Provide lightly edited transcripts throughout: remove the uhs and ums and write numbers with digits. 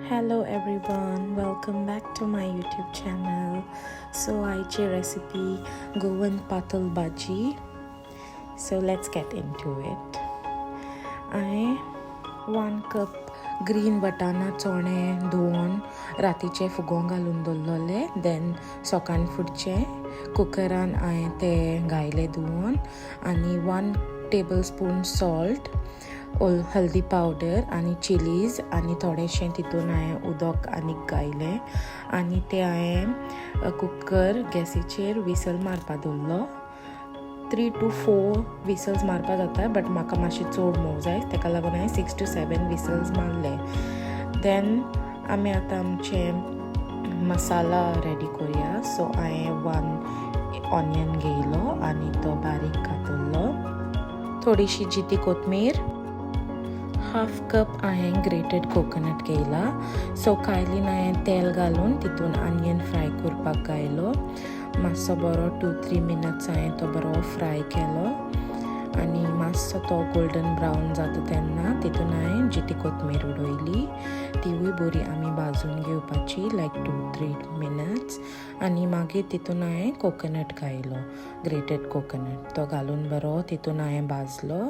Hello everyone, welcome back to my YouTube channel. So आजची recipe Goan patal bhaji. So let's get into it. I 1 cup green watana चणे धुवन रातीचे फुगोवंक घालून दवरलेले. Then सकाळीं फुडचे कुकरान हांवें ते घायले धुवन आनी 1 tablespoon salt, हल्दी पावडर आणि चिलीज आणि थोडेशें तितून हांवें उदक आनीक घायलें आनी ते हांवें कुकर गॅसीचेर विसल मारपा दवरलो. 3 to 4 विसल्स मारपा जाता, बट म्हाका मातशें चड मोव जाय, ताका लागून हांवें 6 to 7 विसल्स मारले. देन आमी आतां आमचे मसाला रेडी करुया. सो हांवें 1 ऑनियन घेयलो आनी तो बारीक कातरलो. थोडीशी जिती कोथमीर, 1/2 कप हांवें ग्रेटेड कोकोनट घेयला. सो कायलीन हांवें तेल घालून तितून आनियन फ्राय करपाक घायलो. मातसो बरो 2-3 मिनट्स हांवें तो बरो फ्राय केलो आनी मातसो तो गोल्डन ब्रावन जाता तेन्ना तितून हांवें जिती कोथमीर उडयली. तिवूय बरी आमी भाजून घेवपाची लायक 2-3 मिनट्स आनी मागीर तितून हांवें कोकोनट घायलो, ग्रेटेड कोकोनट तो घालून बरो तितून हांवें भाजलो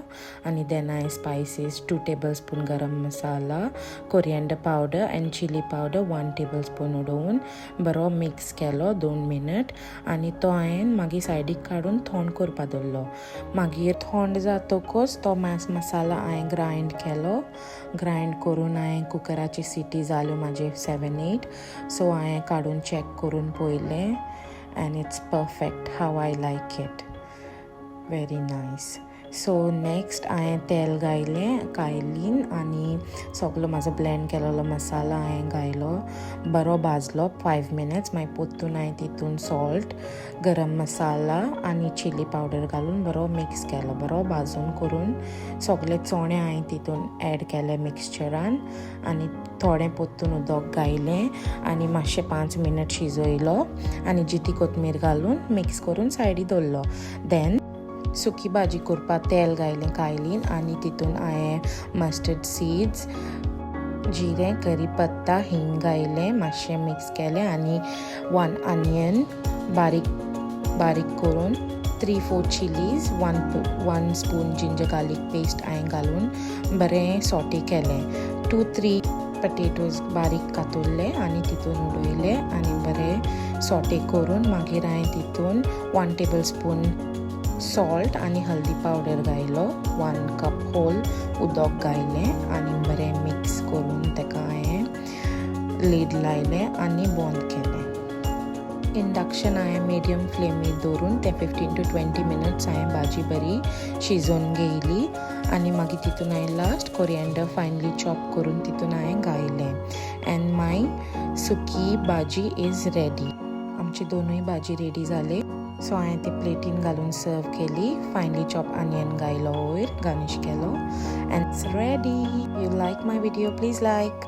आनी देन हांवें spices 2 tablespoon garam masala, coriander powder and chilli powder 1 tablespoon उडोवन बरो मिक्स केलो 2 मिनट आनी तो हांवें मागीर सायडीक काडून थंड करपा दवरलो. मागीर थंड जातकच तो मसाला हांवें ग्रायंड करून हांवें कुकराची सिटी जाल्यो म्हाजे 7-8. सो हांवें काडून चॅक करून पळयलें and it's perfect how I like it, very nice. So next हांवें तेल घायलें कायलीन आनी सगलो म्हाजो ब्लेंड केलेलो मसाला हांवें घायलो, बरो भाजलो 5 मिनट्स. मागीर परतून हांवें तितून सॉल्ट, गरम मसाला आनी चिली पावडर घालून बरो मिक्स केलो. बरो भाजून करून सगले चणे हांवें तितून एड केले मिक्सचरान आनी थोडें परतून उदक घायलें आनी मातशें 5 मिनट शिजयलो आनी जिती कोथमीर घालून मिक्स करून सायडीक दवरलो. देन सुकी भाजी करपाक तेल घायलें कायलीन आनी तितून हांवें मस्टर्ड सीड्स, जिरें, करीपत्ता, हिंग घायलें, मातशें मिक्स केलें आनी 1 ऑनियन बारीक करून 3-4 chillies, 1 spoon ginger garlic paste हांवें घालून बरें सॉटे केलें. 2-3 पटेटोज बारीक कातरले आनी तितून उडयले आनी बरें सॉटे करून मागीर हांवें तितून 1 tablespoon सॉल्ट आनी हल्दी पावडर घायलो, 1 कप होल उदक घायलें आनी बरें मिक्स करून ताका हांवें लीड लायलें आनी बंद केलें. इंडक्शन हांवें मिडियम फ्लेमीर दवरून ते 15 to 20 मिनट्स हांवें भाजी बरी शिजोवन घेयली आनी मागीर तितून हांवें लास्ट कोरिएंडर फायनली चॉप करून तितून हांवें घायलें एंड माय सुकी भाजी इज रेडी. आमची दोनूय भाजी रेडी जाली. सो हांवें ती प्लेटीन घालून सर्व केली. फायनली चॉप ऑनियन घायलो वयर, गार्निश केलो end it's ready. You like my video, please like.